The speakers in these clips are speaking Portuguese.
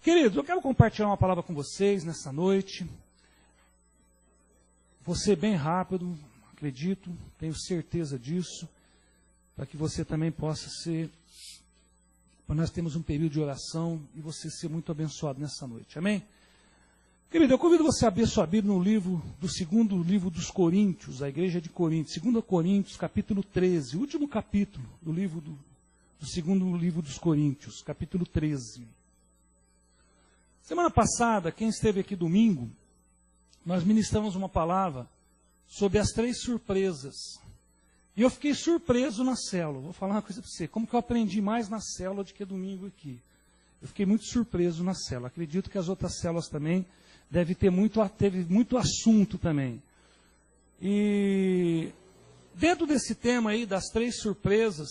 Queridos, eu quero compartilhar uma palavra com vocês nessa noite. Vou ser bem rápido, acredito, tenho certeza disso, para que você também possa ser, para nós termos um período de oração e você ser muito abençoado nessa noite. Amém? Querido, eu convido você a abrir sua Bíblia no livro, do segundo livro dos Coríntios, a igreja de Corinto, 2 Coríntios, capítulo 13, o último capítulo do livro do segundo livro dos Coríntios, capítulo 13. Semana passada, quem esteve aqui domingo, nós ministramos uma palavra sobre as 3 surpresas. E eu fiquei surpreso na célula. Vou falar uma coisa para você. Como que eu aprendi mais na célula do que domingo aqui? Eu fiquei muito surpreso na célula. Acredito que as outras células também teve muito assunto também. E dentro desse tema aí, das 3 surpresas,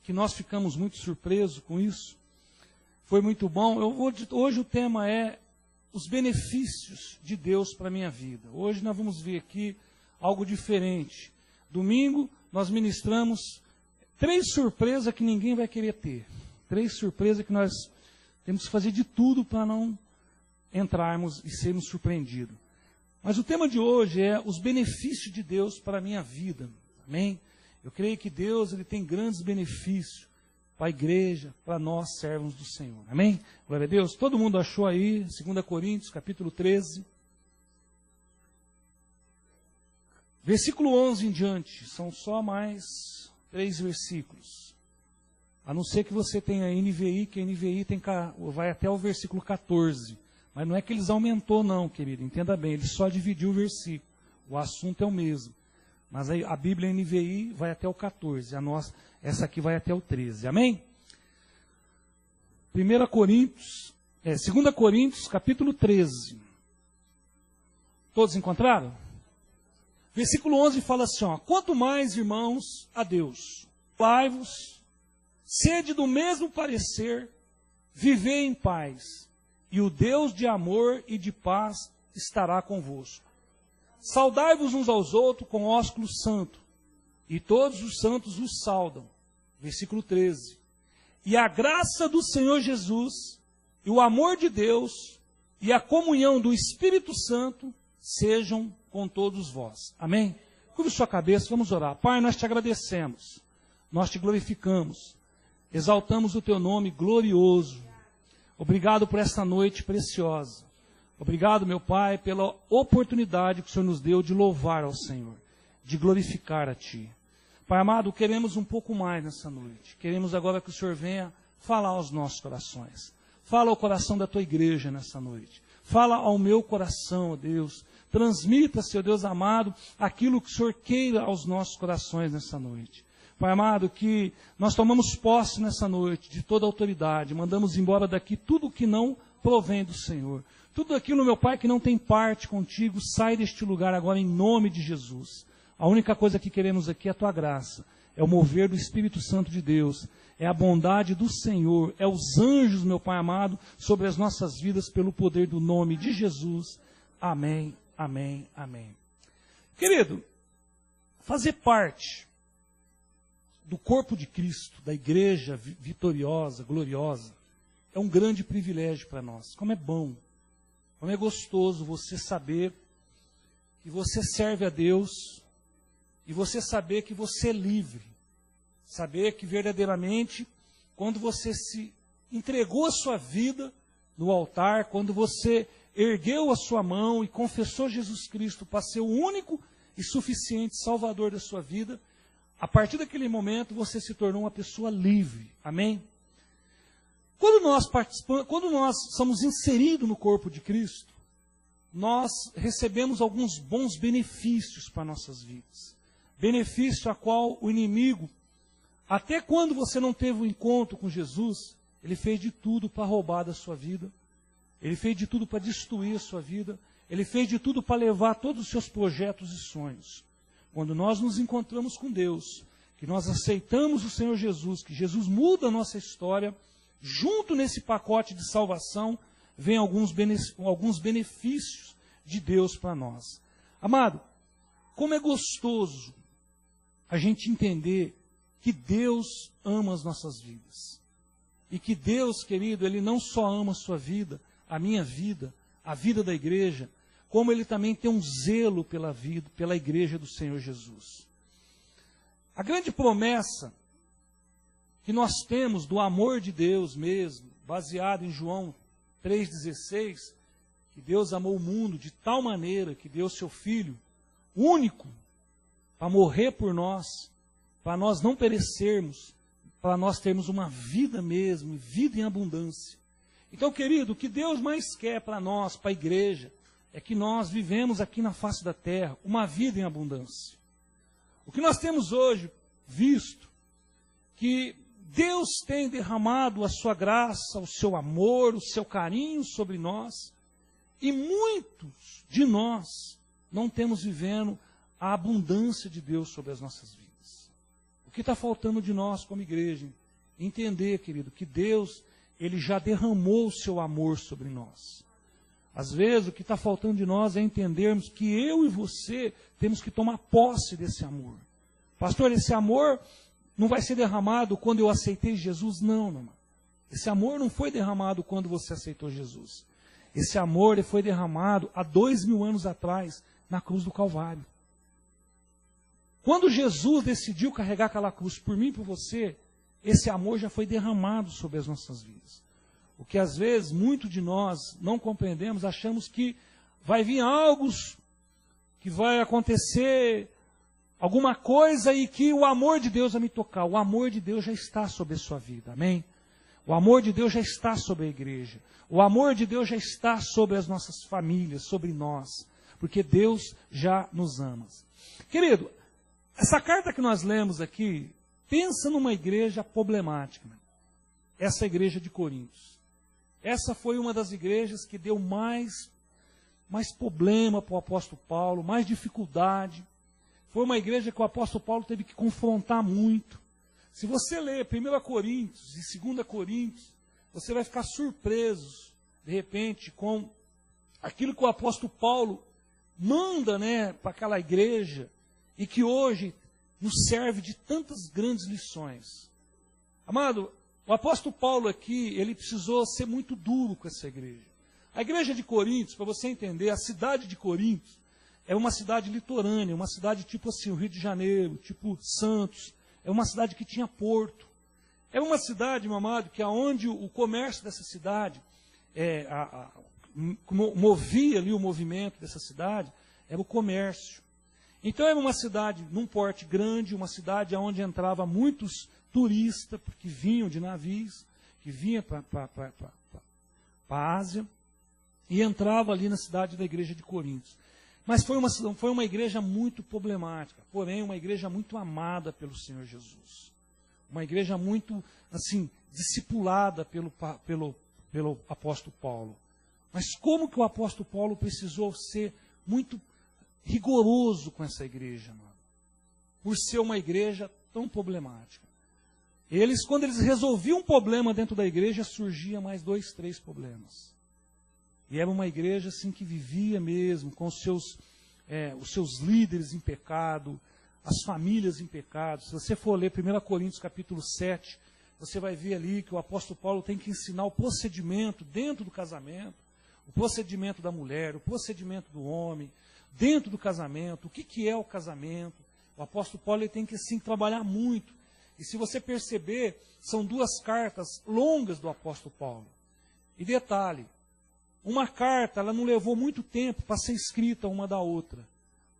que nós ficamos muito surpresos com isso, foi muito bom. Hoje o tema é os benefícios de Deus para a minha vida. Hoje nós vamos ver aqui algo diferente. Domingo nós ministramos 3 surpresas que ninguém vai querer ter. 3 surpresas que nós temos que fazer de tudo para não entrarmos e sermos surpreendidos. Mas o tema de hoje é os benefícios de Deus para a minha vida. Amém? Eu creio que Deus ele tem grandes benefícios para a igreja, para nós servos do Senhor. Amém? Glória a Deus. Todo mundo achou aí, 2 Coríntios, capítulo 13. Versículo 11 em diante, são só mais 3 versículos. A não ser que você tenha NVI, que a NVI vai até o versículo 14. Mas não é que eles aumentou não, querido, entenda bem, ele só dividiu o versículo. O assunto é o mesmo. Mas a Bíblia NVI vai até o 14, essa aqui vai até o 13, amém? 2 Coríntios, capítulo 13. Todos encontraram? Versículo 11 fala assim, ó, quanto mais, irmãos, a Deus, amai-vos, sede do mesmo parecer, vivei em paz, e o Deus de amor e de paz estará convosco. Saudai-vos uns aos outros com ósculo santo, e todos os santos vos saudam. Versículo 13. E a graça do Senhor Jesus, e o amor de Deus, e a comunhão do Espírito Santo, sejam com todos vós. Amém? Curve sua cabeça, vamos orar. Pai, nós te agradecemos, nós te glorificamos, exaltamos o teu nome glorioso. Obrigado por esta noite preciosa. Obrigado, meu Pai, pela oportunidade que o Senhor nos deu de louvar ao Senhor, de glorificar a Ti. Pai amado, queremos um pouco mais nessa noite. Queremos agora que o Senhor venha falar aos nossos corações. Fala ao coração da Tua igreja nessa noite. Fala ao meu coração, ó Deus. Transmita, Senhor Deus amado, aquilo que o Senhor queira aos nossos corações nessa noite. Pai amado, que nós tomamos posse nessa noite de toda a autoridade. Mandamos embora daqui tudo que não provém do Senhor. Tudo aquilo, meu Pai, que não tem parte contigo, sai deste lugar agora em nome de Jesus. A única coisa que queremos aqui é a Tua graça, é o mover do Espírito Santo de Deus, é a bondade do Senhor, é os anjos, meu Pai amado, sobre as nossas vidas pelo poder do nome de Jesus. Amém, amém, amém. Querido, fazer parte do corpo de Cristo, da igreja vitoriosa, gloriosa, é um grande privilégio para nós. Como é bom. Como é gostoso você saber que você serve a Deus e você saber que você é livre. Saber que verdadeiramente, quando você se entregou a sua vida no altar, quando você ergueu a sua mão e confessou Jesus Cristo para ser o único e suficiente Salvador da sua vida, a partir daquele momento você se tornou uma pessoa livre. Amém? Quando nós somos inseridos no corpo de Cristo, nós recebemos alguns bons benefícios para nossas vidas. Benefício a qual o inimigo, até quando você não teve um encontro com Jesus, ele fez de tudo para roubar da sua vida. Ele fez de tudo para destruir a sua vida. Ele fez de tudo para levar todos os seus projetos e sonhos. Quando nós nos encontramos com Deus, que nós aceitamos o Senhor Jesus, que Jesus muda a nossa história, junto nesse pacote de salvação, vem alguns benefícios de Deus para nós. Amado, como é gostoso a gente entender que Deus ama as nossas vidas. E que Deus, querido, Ele não só ama a sua vida, a minha vida, a vida da igreja, como Ele também tem um zelo pela vida, pela igreja do Senhor Jesus. A grande promessa que nós temos do amor de Deus mesmo, baseado em João 3,16, que Deus amou o mundo de tal maneira que deu seu Filho único para morrer por nós, para nós não perecermos, para nós termos uma vida mesmo, vida em abundância. Então, querido, o que Deus mais quer para nós, para a igreja, é que nós vivemos aqui na face da terra uma vida em abundância. O que nós temos hoje visto, que Deus tem derramado a sua graça, o seu amor, o seu carinho sobre nós, e muitos de nós não temos vivendo a abundância de Deus sobre as nossas vidas. O que está faltando de nós como igreja? Entender, querido, que Deus, Ele já derramou o seu amor sobre nós. Às vezes, o que está faltando de nós é entendermos que eu e você temos que tomar posse desse amor. Pastor, esse amor não vai ser derramado quando eu aceitei Jesus? Não, não. Esse amor não foi derramado quando você aceitou Jesus. Esse amor ele foi derramado há 2000 anos atrás, na cruz do Calvário. Quando Jesus decidiu carregar aquela cruz por mim e por você, esse amor já foi derramado sobre as nossas vidas. O que às vezes, muito de nós não compreendemos, achamos que vai vir algo, que vai acontecer alguma coisa e que o amor de Deus vai me tocar. O amor de Deus já está sobre a sua vida, amém? O amor de Deus já está sobre a igreja. O amor de Deus já está sobre as nossas famílias, sobre nós, porque Deus já nos ama. Querido, essa carta que nós lemos aqui, pensa numa igreja problemática, essa igreja de Coríntios. Essa foi uma das igrejas que deu mais problema para o apóstolo Paulo, mais dificuldade. Foi uma igreja que o apóstolo Paulo teve que confrontar muito. Se você ler 1 Coríntios e 2 Coríntios, você vai ficar surpreso, de repente, com aquilo que o apóstolo Paulo manda, para aquela igreja, e que hoje nos serve de tantas grandes lições. Amado, o apóstolo Paulo aqui, ele precisou ser muito duro com essa igreja. A igreja de Coríntios, para você entender, a cidade de Coríntios é uma cidade litorânea, uma cidade tipo assim, o Rio de Janeiro, tipo Santos, é uma cidade que tinha porto. É uma cidade, meu amado, que aonde o comércio dessa cidade, movia ali o movimento dessa cidade, era o comércio. Então era uma cidade num porte grande, uma cidade onde entrava muitos turistas, que vinham de navios, que vinham para a Ásia, e entrava ali na cidade da igreja de Coríntios. Mas foi uma igreja muito problemática, porém uma igreja muito amada pelo Senhor Jesus. Uma igreja muito, assim, discipulada pelo apóstolo Paulo. Mas como que o apóstolo Paulo precisou ser muito rigoroso com essa igreja, mano? Por ser uma igreja tão problemática. Quando eles resolviam um problema dentro da igreja, surgia mais 2, 3 problemas. E era uma igreja assim que vivia mesmo com os seus líderes em pecado, as famílias em pecado. Se você for ler 1 Coríntios capítulo 7, você vai ver ali que o apóstolo Paulo tem que ensinar o procedimento dentro do casamento, o procedimento da mulher, o procedimento do homem, dentro do casamento, o que é o casamento. O apóstolo Paulo ele tem que assim trabalhar muito. E se você perceber, são 2 cartas longas do apóstolo Paulo. E detalhe, uma carta, ela não levou muito tempo para ser escrita uma da outra.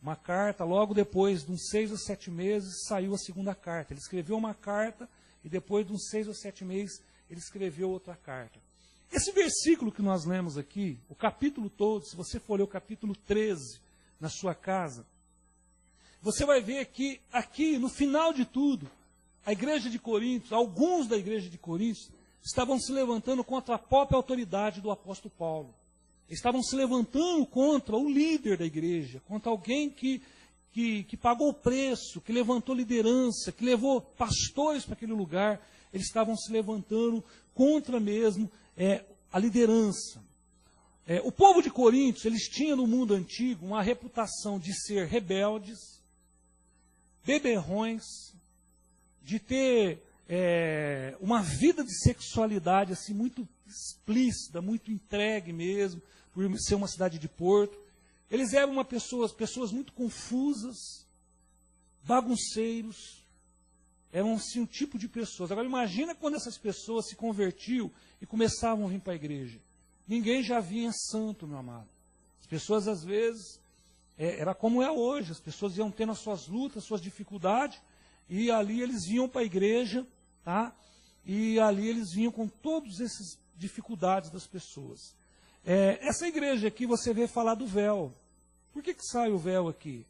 Uma carta, logo depois de uns 6 ou 7 meses, saiu a segunda carta. Ele escreveu uma carta e depois de uns 6 ou 7 meses, ele escreveu outra carta. Esse versículo que nós lemos aqui, o capítulo todo, se você for ler o capítulo 13 na sua casa, você vai ver que aqui, no final de tudo, a igreja de Coríntios, alguns da igreja de Coríntios, estavam se levantando contra a própria autoridade do apóstolo Paulo. Estavam se levantando contra o líder da igreja, contra alguém que pagou o preço, que levantou liderança, que levou pastores para aquele lugar. Eles estavam se levantando contra mesmo a liderança. O povo de Coríntios, eles tinham no mundo antigo uma reputação de ser rebeldes, beberrões, de ter uma vida de sexualidade assim muito explícita, muito entregue mesmo, por ser uma cidade de porto. Eles eram pessoas muito confusas, bagunceiros, eram assim, um tipo de pessoas. Agora imagina quando essas pessoas se convertiam e começavam a vir para a igreja. Ninguém já vinha santo, meu amado. As pessoas às vezes, era como é hoje, as pessoas iam tendo as suas lutas, suas dificuldades, e ali eles vinham para a igreja, tá? E ali eles vinham com todas essas dificuldades das pessoas. Essa igreja aqui você vê falar do véu. Por que sai o véu aqui?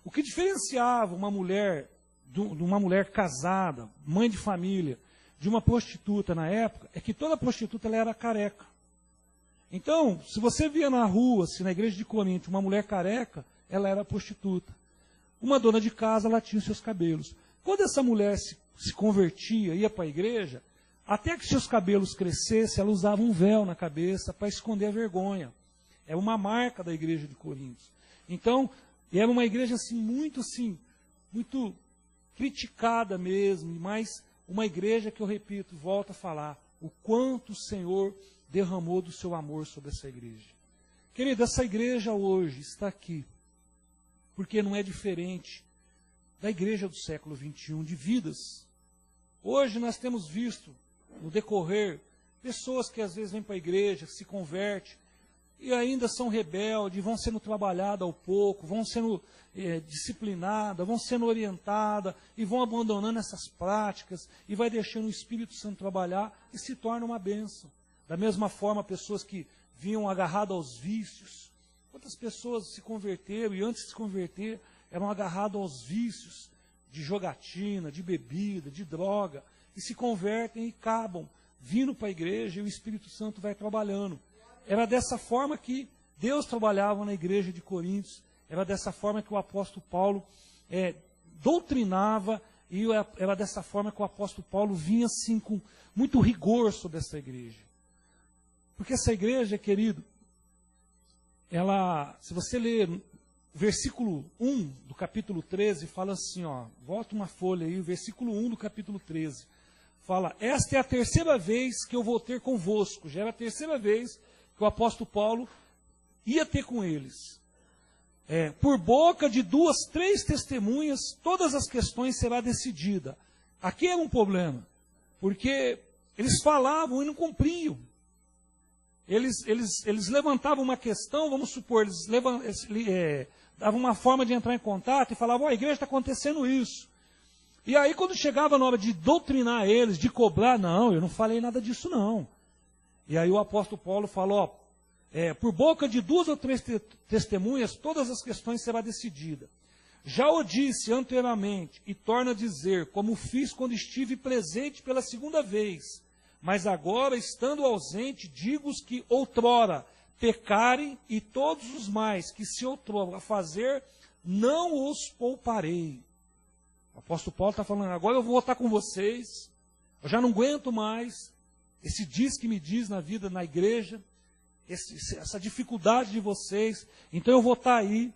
O que diferenciava uma mulher, de uma mulher casada, mãe de família, de uma prostituta na época, é que toda prostituta ela era careca. Então, se você via na rua, se na igreja de Corinto, uma mulher careca, ela era prostituta. Uma dona de casa, ela tinha os seus cabelos. Quando essa mulher se convertia, ia para a igreja, até que seus cabelos crescessem, ela usava um véu na cabeça para esconder a vergonha. É uma marca da igreja de Corinto. Então, era uma igreja muito criticada mesmo, mas uma igreja que eu repito, volto a falar, o quanto o Senhor derramou do seu amor sobre essa igreja. Querido, essa igreja hoje está aqui, porque não é diferente da igreja do século XXI, de vidas. Hoje nós temos visto, no decorrer, pessoas que às vezes vêm para a igreja, se convertem, e ainda são rebeldes, vão sendo trabalhadas ao pouco, vão sendo disciplinadas, vão sendo orientadas, e vão abandonando essas práticas, e vai deixando o Espírito Santo trabalhar, e se torna uma bênção. Da mesma forma, pessoas que vinham agarradas aos vícios. Quantas pessoas se converteram, e antes de se converter, eram agarradas aos vícios de jogatina, de bebida, de droga, e se convertem e acabam vindo para a igreja, e o Espírito Santo vai trabalhando. Era dessa forma que Deus trabalhava na igreja de Coríntios, era dessa forma que o apóstolo Paulo doutrinava, e era dessa forma que o apóstolo Paulo vinha assim com muito rigor sobre essa igreja. Porque essa igreja, querido, se você ler o versículo 1 do capítulo 13, fala assim, volta uma folha aí, o versículo 1 do capítulo 13, fala, esta é a terceira vez que eu vou ter convosco, já era a terceira vez que o apóstolo Paulo ia ter com eles. Por boca de 2, 3 testemunhas, todas as questões será decidida. Aqui era um problema, porque eles falavam e não cumpriam. Eles levantavam uma questão, vamos supor, eles davam uma forma de entrar em contato e falavam, a igreja está acontecendo isso. E aí quando chegava na hora de doutrinar eles, de cobrar, não, eu não falei nada disso não. E aí o apóstolo Paulo falou, por boca de 2 ou 3 testemunhas, todas as questões será decidida. Já o disse anteriormente, e torno a dizer, como fiz quando estive presente pela segunda vez, mas agora, estando ausente, digo-os que outrora pecarem, e todos os mais que se outrora fazer, não os pouparei. O apóstolo Paulo está falando, agora eu vou estar com vocês, eu já não aguento mais esse diz que me diz na vida, na igreja, essa dificuldade de vocês, então eu vou estar aí,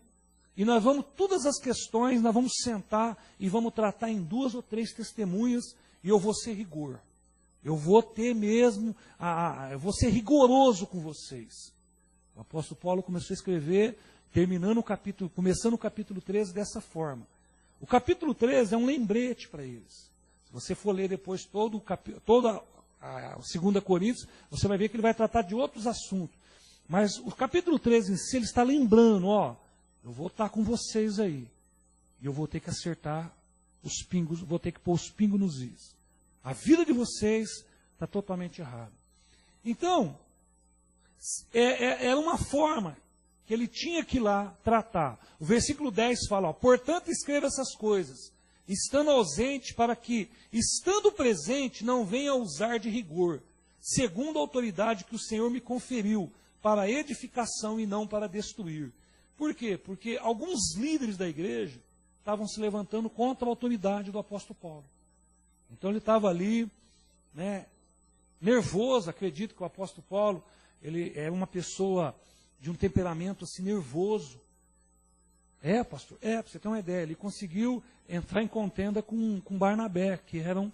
e nós vamos, todas as questões, nós vamos sentar e vamos tratar em 2 ou 3 testemunhas, e eu vou ser rigor. Eu vou ter mesmo, eu vou ser rigoroso com vocês. O apóstolo Paulo começou a escrever, começando o capítulo 13 dessa forma. O capítulo 13 é um lembrete para eles. Se você for ler depois toda a 2 Coríntios, você vai ver que ele vai tratar de outros assuntos. Mas o capítulo 13 em si, ele está lembrando, eu vou estar com vocês aí. E eu vou ter que acertar os pingos, vou ter que pôr os pingos nos is. A vida de vocês está totalmente errada. Então, era uma forma que ele tinha que ir lá tratar. O versículo 10 fala, portanto escreva essas coisas, estando ausente, para que, estando presente, não venha a usar de rigor, segundo a autoridade que o Senhor me conferiu, para edificação e não para destruir. Por quê? Porque alguns líderes da igreja estavam se levantando contra a autoridade do apóstolo Paulo. Então ele estava ali, nervoso, acredito que o apóstolo Paulo, ele é uma pessoa de um temperamento assim nervoso. Pastor, para você ter uma ideia, ele conseguiu entrar em contenda com Barnabé, que era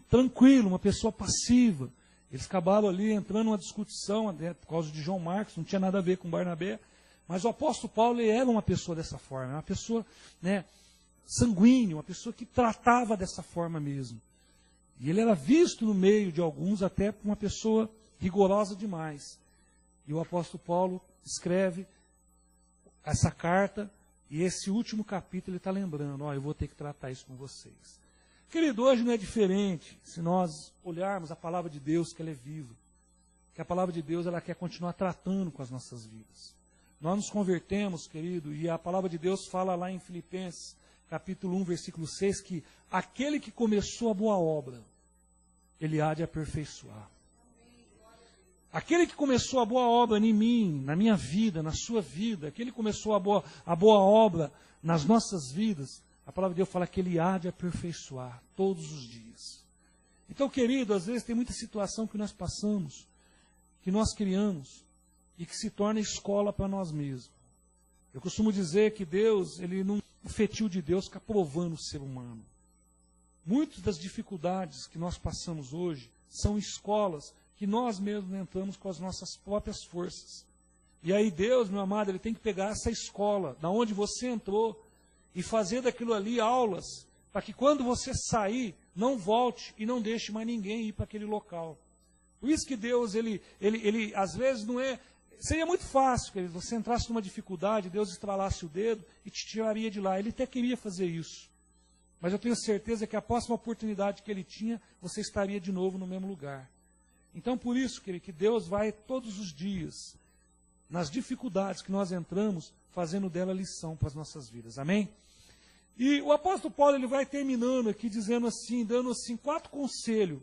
tranquilo, uma pessoa passiva. Eles acabaram ali entrando numa discussão por causa de João Marcos, não tinha nada a ver com Barnabé, mas o apóstolo Paulo ele era uma pessoa dessa forma, uma pessoa, né, sanguínea, uma pessoa que tratava dessa forma mesmo. E ele era visto no meio de alguns até por uma pessoa rigorosa demais. E o apóstolo Paulo escreve essa carta, e esse último capítulo ele está lembrando, eu vou ter que tratar isso com vocês. Querido, hoje não é diferente se nós olharmos a palavra de Deus, que ela é viva. Que a palavra de Deus ela quer continuar tratando com as nossas vidas. Nós nos convertemos, querido, e a palavra de Deus fala lá em Filipenses, capítulo 1, versículo 6, que aquele que começou a boa obra, ele há de aperfeiçoar. Aquele que começou a boa obra em mim, na minha vida, na sua vida, aquele que começou a boa obra nas nossas vidas, a palavra de Deus fala que ele há de aperfeiçoar todos os dias. Então, querido, às vezes tem muita situação que nós passamos, que nós criamos, e que se torna escola para nós mesmos. Eu costumo dizer que Deus, o feitio de Deus fica provando o ser humano. Muitas das dificuldades que nós passamos hoje são escolas que nós mesmos entramos com as nossas próprias forças. E aí Deus, meu amado, ele tem que pegar essa escola, da onde você entrou, e fazer daquilo ali aulas, para que quando você sair, não volte e não deixe mais ninguém ir para aquele local. Por isso que Deus, ele às vezes não é... Seria muito fácil, querido, você entrasse numa dificuldade, Deus estralasse o dedo e te tiraria de lá. Ele até queria fazer isso. Mas eu tenho certeza que a próxima oportunidade que ele tinha, você estaria de novo no mesmo lugar. Então, por isso, querido, que Deus vai todos os dias, nas dificuldades que nós entramos, fazendo dela lição para as nossas vidas. Amém? E o apóstolo Paulo ele vai terminando aqui, dizendo assim, dando assim 4 conselhos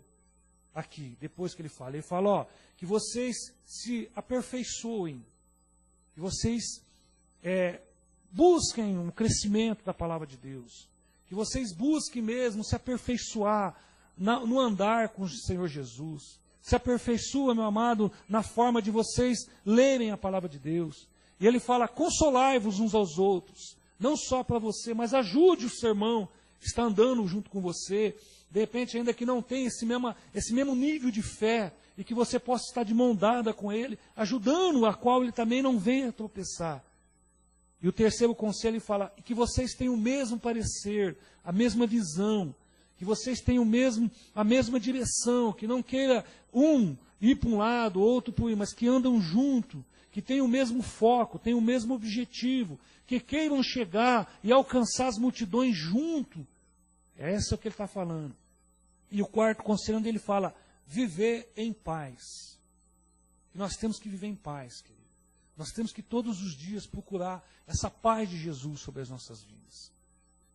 aqui, depois que ele fala. Ele fala, que vocês se aperfeiçoem, que vocês busquem um crescimento da palavra de Deus, que vocês busquem mesmo se aperfeiçoar no andar com o Senhor Jesus. Se aperfeiçoa, meu amado, na forma de vocês lerem a palavra de Deus. E ele fala, consolai-vos uns aos outros, não só para você, mas ajude o seu irmão que está andando junto com você, de repente ainda que não tenha esse mesmo nível de fé, e que você possa estar de mão dada com ele, ajudando a qual ele também não venha tropeçar. E o terceiro conselho ele fala, que vocês tenham o mesmo parecer, a mesma visão, que vocês tenham a mesma direção, que não queira um ir para um lado, outro para o outro, mas que andam junto, que tenham o mesmo foco, tenham o mesmo objetivo, que queiram chegar e alcançar as multidões junto. Esse é o que ele está falando. E o quarto conselho onde ele fala, viver em paz. E nós temos que viver em paz, querido. Nós temos que todos os dias procurar essa paz de Jesus sobre as nossas vidas.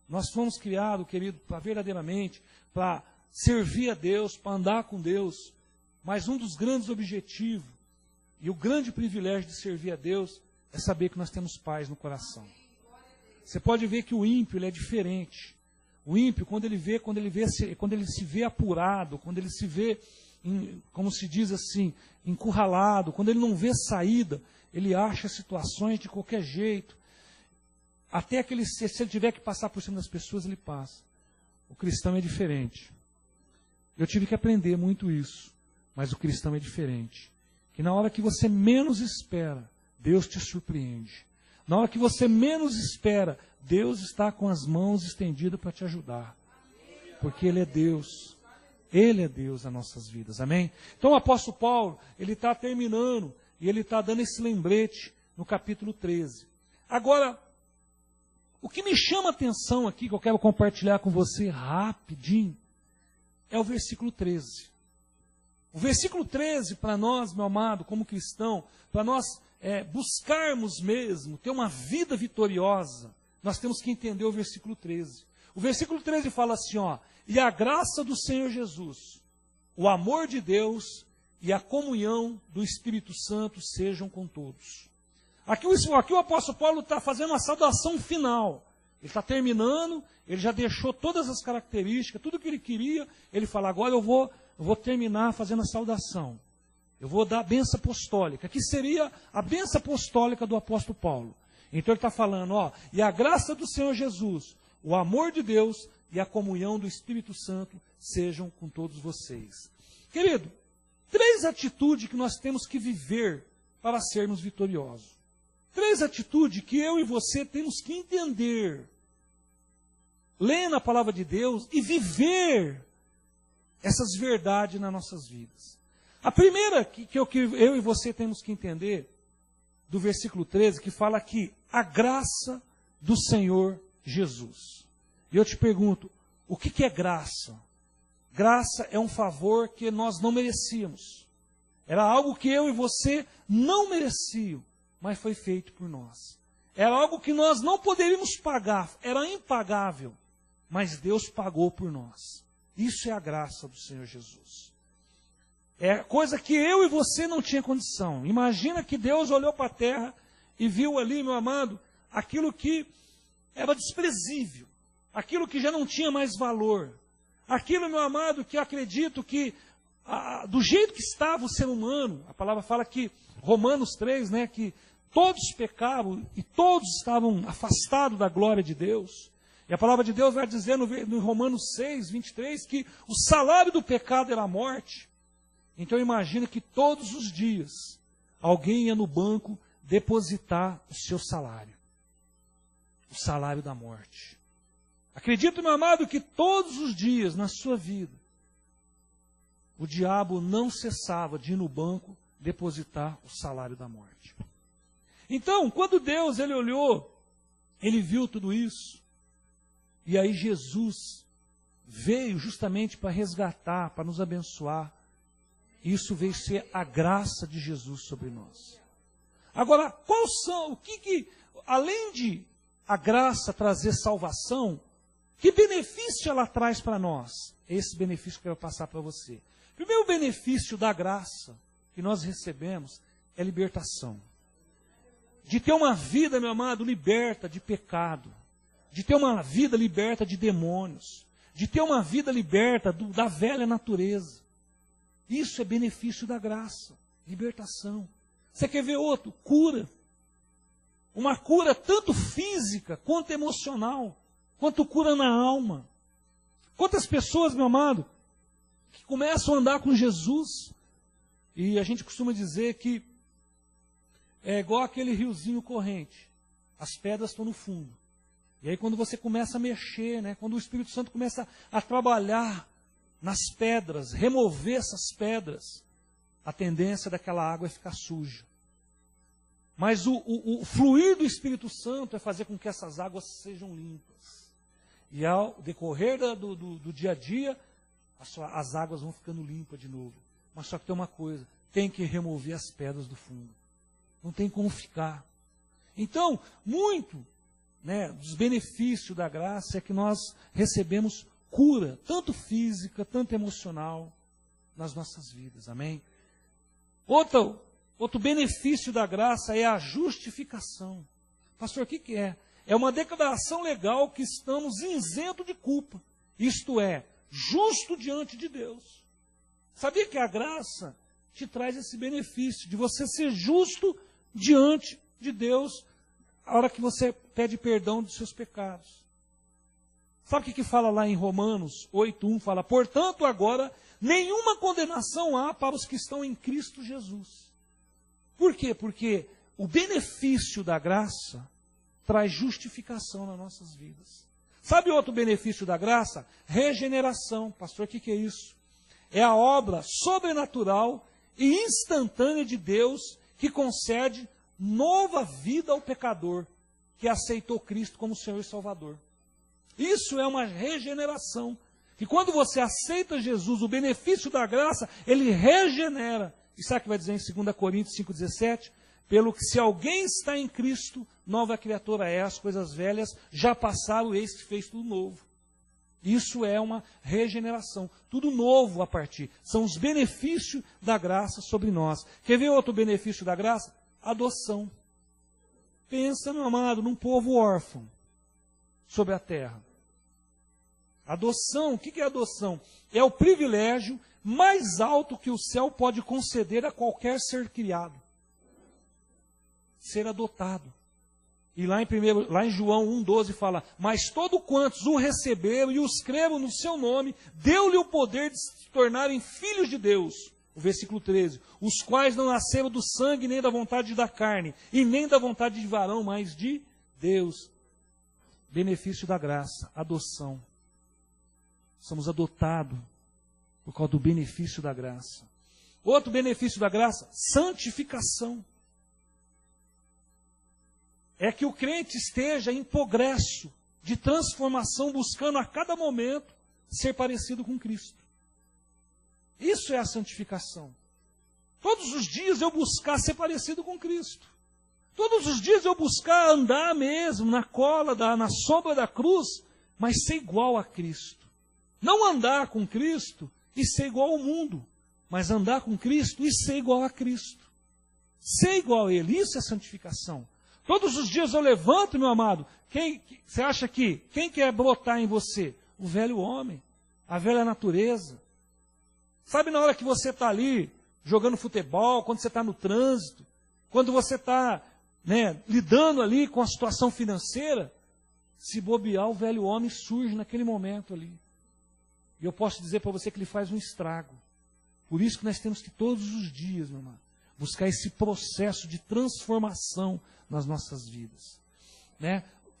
Nós fomos criados, querido, verdadeiramente, para servir a Deus, para andar com Deus. Mas um dos grandes objetivos e o grande privilégio de servir a Deus é saber que nós temos paz no coração. Você pode ver que o ímpio ele é diferente. O ímpio, quando ele se vê apurado, quando ele se vê, como se diz assim, encurralado, quando ele não vê saída, ele acha situações de qualquer jeito. Até que se ele tiver que passar por cima das pessoas, ele passa. O cristão é diferente. Eu tive que aprender muito isso. Mas o cristão é diferente. Que na hora que você menos espera, Deus te surpreende. Na hora que você menos espera, Deus está com as mãos estendidas para te ajudar. Porque Ele é Deus. Ele é Deus nas nossas vidas. Amém? Então o apóstolo Paulo, ele está terminando e ele está dando esse lembrete no capítulo 13. Agora, o que me chama a atenção aqui, que eu quero compartilhar com você rapidinho, é o versículo 13. O versículo 13, para nós, meu amado, como cristão, para nós buscarmos mesmo, ter uma vida vitoriosa, nós temos que entender o versículo 13. O versículo 13 fala assim, e a graça do Senhor Jesus, o amor de Deus e a comunhão do Espírito Santo sejam com todos. Aqui o apóstolo Paulo está fazendo uma saudação final. Ele está terminando, ele já deixou todas as características, tudo que ele queria, ele fala, agora eu vou terminar fazendo a saudação. Eu vou dar a bênção apostólica, que seria a bênção apostólica do apóstolo Paulo. Então ele está falando, e a graça do Senhor Jesus, o amor de Deus e a comunhão do Espírito Santo sejam com todos vocês. Querido, 3 atitudes que nós temos que viver para sermos vitoriosos. 3 atitudes que eu e você temos que entender, lendo a palavra de Deus e viver essas verdades nas nossas vidas. A primeira que eu e você temos que entender, do versículo 13, que fala aqui, a graça do Senhor Jesus. E eu te pergunto, o que é graça? Graça é um favor que nós não merecíamos. Era algo que eu e você não mereciam, mas foi feito por nós. Era algo que nós não poderíamos pagar, era impagável, mas Deus pagou por nós. Isso é a graça do Senhor Jesus. É coisa que eu e você não tinha condição. Imagina que Deus olhou para a terra e viu ali, meu amado, aquilo que era desprezível, aquilo que já não tinha mais valor, aquilo, meu amado, que eu acredito que, do jeito que estava o ser humano, a palavra fala que, Romanos 3, né, que todos pecavam e todos estavam afastados da glória de Deus. E a palavra de Deus vai dizer no Romanos 6, 23, que o salário do pecado era a morte. Então imagina que todos os dias alguém ia no banco depositar o seu salário. O salário da morte. Acredito, meu amado, que todos os dias na sua vida, o diabo não cessava de ir no banco depositar o salário da morte. Então, quando Deus ele olhou, ele viu tudo isso, e aí Jesus veio justamente para resgatar, para nos abençoar. Isso veio ser a graça de Jesus sobre nós. Agora, além de a graça trazer salvação, que benefício ela traz para nós? Esse benefício que eu vou passar para você. O primeiro benefício da graça que nós recebemos é libertação. De ter uma vida, meu amado, liberta de pecado. De ter uma vida liberta de demônios. De ter uma vida liberta da velha natureza. Isso é benefício da graça. Libertação. Você quer ver outro? Cura. Uma cura tanto física quanto emocional. Quanto cura na alma. Quantas pessoas, meu amado, que começam a andar com Jesus, e a gente costuma dizer que é igual aquele riozinho corrente. As pedras estão no fundo. E aí quando você começa a mexer, né, quando o Espírito Santo começa a trabalhar nas pedras, remover essas pedras, a tendência daquela água é ficar suja. Mas o fluir do Espírito Santo é fazer com que essas águas sejam limpas. E ao decorrer do dia a dia, as águas vão ficando limpas de novo. Mas só que tem uma coisa, tem que remover as pedras do fundo. Não tem como ficar. Então, muito, né, dos benefícios da graça é que nós recebemos cura, tanto física, tanto emocional, nas nossas vidas. Amém? Outro benefício da graça é a justificação. Pastor, o que é? É uma declaração legal que estamos isentos de culpa. Isto é, justo diante de Deus. Sabia que a graça te traz esse benefício de você ser justo diante de Deus a hora que você pede perdão dos seus pecados. Sabe o que fala lá em Romanos 8:1? Fala, portanto agora nenhuma condenação há para os que estão em Cristo Jesus. Por quê? Porque o benefício da graça traz justificação nas nossas vidas. Sabe outro benefício da graça? Regeneração. Pastor, o que é isso? É a obra sobrenatural e instantânea de Deus que concede nova vida ao pecador que aceitou Cristo como Senhor e Salvador. Isso é uma regeneração. Que quando você aceita Jesus, o benefício da graça, ele regenera. E sabe o que vai dizer em 2 Coríntios 5,17? Pelo que se alguém está em Cristo, nova criatura é, as coisas velhas já passaram, eis que fez tudo novo. Isso é uma regeneração, tudo novo a partir. São os benefícios da graça sobre nós. Quer ver outro benefício da graça? Adoção. Pensa, meu amado, num povo órfão sobre a terra. Adoção, o que é adoção? É o privilégio mais alto que o céu pode conceder a qualquer ser criado. Ser adotado. E lá em João 1,12 fala, mas todo quantos o receberam e os creram no seu nome, deu-lhe o poder de se tornarem filhos de Deus, O versículo 13. Os quais não nasceram do sangue, nem da vontade da carne, e nem da vontade de varão, mas de Deus. Benefício da graça, adoção. Somos adotados por causa do benefício da graça. Outro benefício da graça, santificação. É que o crente esteja em progresso de transformação, buscando a cada momento ser parecido com Cristo. Isso é a santificação. Todos os dias eu buscar ser parecido com Cristo. Todos os dias eu buscar andar mesmo na cola, na sombra da cruz, mas ser igual a Cristo. Não andar com Cristo e ser igual ao mundo, mas andar com Cristo e ser igual a Cristo. Ser igual a Ele, isso é santificação. Todos os dias eu levanto, meu amado. Você acha que quem quer brotar em você? O velho homem, a velha natureza. Sabe na hora que você está ali jogando futebol, quando você está no trânsito, quando você está lidando ali com a situação financeira, se bobear, o velho homem surge naquele momento ali. E eu posso dizer para você que ele faz um estrago. Por isso que nós temos que todos os dias, meu amado, buscar esse processo de transformação nas nossas vidas.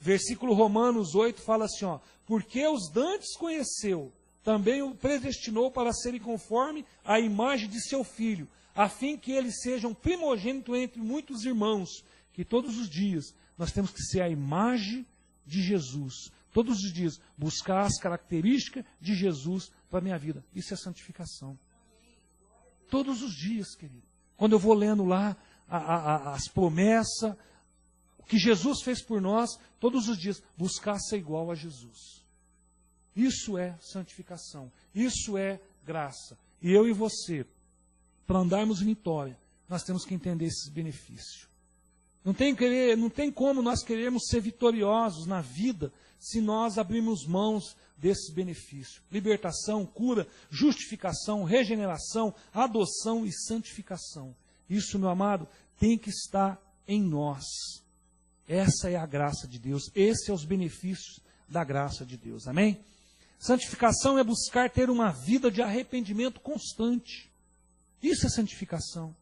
Versículo Romanos 8 fala assim, porque os dantes conheceu, também o predestinou para serem conforme a imagem de seu Filho, a fim que eles sejam primogênitos entre muitos irmãos, que todos os dias nós temos que ser a imagem de Jesus. Todos os dias buscar as características de Jesus para a minha vida. Isso é santificação. Todos os dias, querido. Quando eu vou lendo lá as promessas, o que Jesus fez por nós, todos os dias, buscar ser igual a Jesus. Isso é santificação. Isso é graça. E eu e você, para andarmos em vitória, nós temos que entender esses benefícios. Não tem como nós queremos ser vitoriosos na vida se nós abrirmos mãos desses benefícios. Libertação, cura, justificação, regeneração, adoção e santificação. Isso, meu amado, tem que estar em nós. Essa é a graça de Deus. Esses são os benefícios da graça de Deus. Amém? Santificação é buscar ter uma vida de arrependimento constante. Isso é santificação.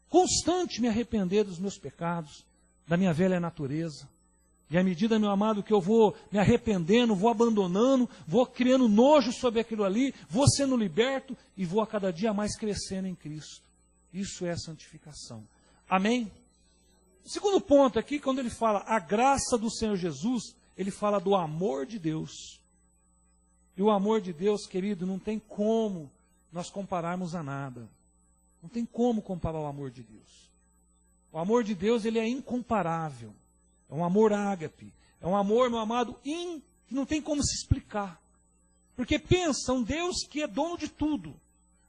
Constante me arrepender dos meus pecados, da minha velha natureza. E à medida, meu amado, que eu vou me arrependendo, vou abandonando, vou criando nojo sobre aquilo ali, vou sendo liberto e vou a cada dia mais crescendo em Cristo. Isso é santificação. Amém? O segundo ponto aqui, quando ele fala a graça do Senhor Jesus, ele fala do amor de Deus. E o amor de Deus, querido, não tem como nós compararmos a nada. Não tem como comparar o amor de Deus. O amor de Deus, ele é incomparável. É um amor ágape. É um amor, meu amado, que não tem como se explicar. Porque pensa, um Deus que é dono de tudo.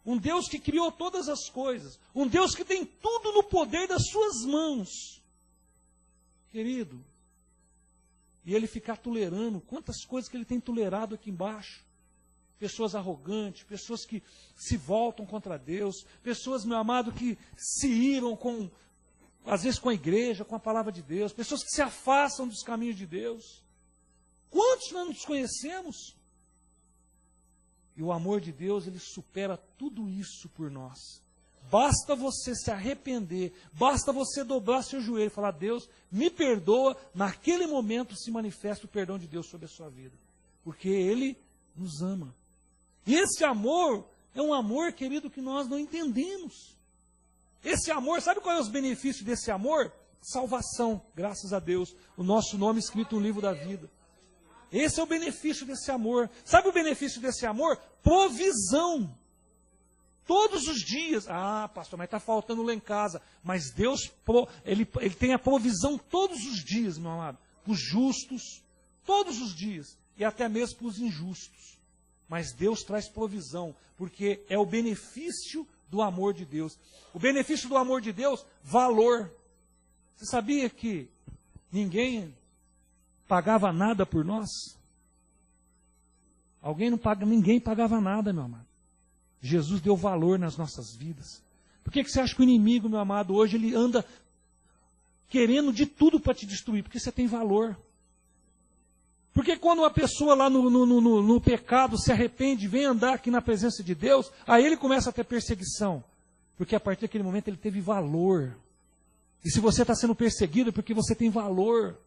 Um Deus que criou todas as coisas. Um Deus que tem tudo no poder das suas mãos. Querido, e ele ficar tolerando, quantas coisas que ele tem tolerado aqui embaixo. Pessoas arrogantes, pessoas que se voltam contra Deus, pessoas, meu amado, que se iram às vezes com a igreja, com a palavra de Deus, pessoas que se afastam dos caminhos de Deus. Quantos nós nos conhecemos? E o amor de Deus, ele supera tudo isso por nós. Basta você se arrepender, basta você dobrar seu joelho e falar, Deus, me perdoa, naquele momento se manifesta o perdão de Deus sobre a sua vida. Porque Ele nos ama. E esse amor é um amor, querido, que nós não entendemos. Esse amor, sabe qual é os benefícios desse amor? Salvação, graças a Deus. O nosso nome escrito no livro da vida. Esse é o benefício desse amor. Sabe o benefício desse amor? Provisão. Todos os dias. Ah, pastor, mas está faltando lá em casa. Mas Deus, ele tem a provisão todos os dias, meu amado. Para os justos, todos os dias. E até mesmo para os injustos. Mas Deus traz provisão, porque é o benefício do amor de Deus. O benefício do amor de Deus, valor. Você sabia que ninguém pagava nada por nós? Ninguém pagava nada, meu amado. Jesus deu valor nas nossas vidas. Por que você acha que o inimigo, meu amado, hoje ele anda querendo de tudo para te destruir? Porque você tem valor. Porque quando uma pessoa lá no pecado se arrepende, vem andar aqui na presença de Deus, aí ele começa a ter perseguição. Porque a partir daquele momento ele teve valor. E se você está sendo perseguido é porque você tem valor.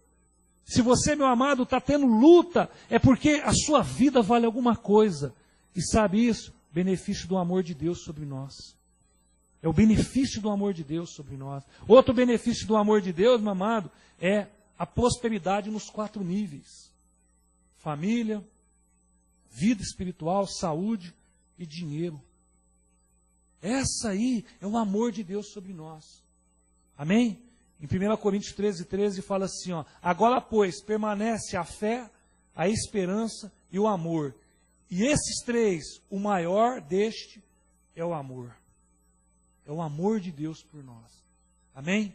Se você, meu amado, está tendo luta, é porque a sua vida vale alguma coisa. E sabe isso? Benefício do amor de Deus sobre nós. É o benefício do amor de Deus sobre nós. Outro benefício do amor de Deus, meu amado, é a prosperidade nos 4 níveis. Família, vida espiritual, saúde e dinheiro. Essa aí é o amor de Deus sobre nós. Amém? Em 1 Coríntios 13 fala assim, ó, agora, pois, permanece a fé, a esperança e o amor. E esses 3, o maior deste é o amor. É o amor de Deus por nós. Amém?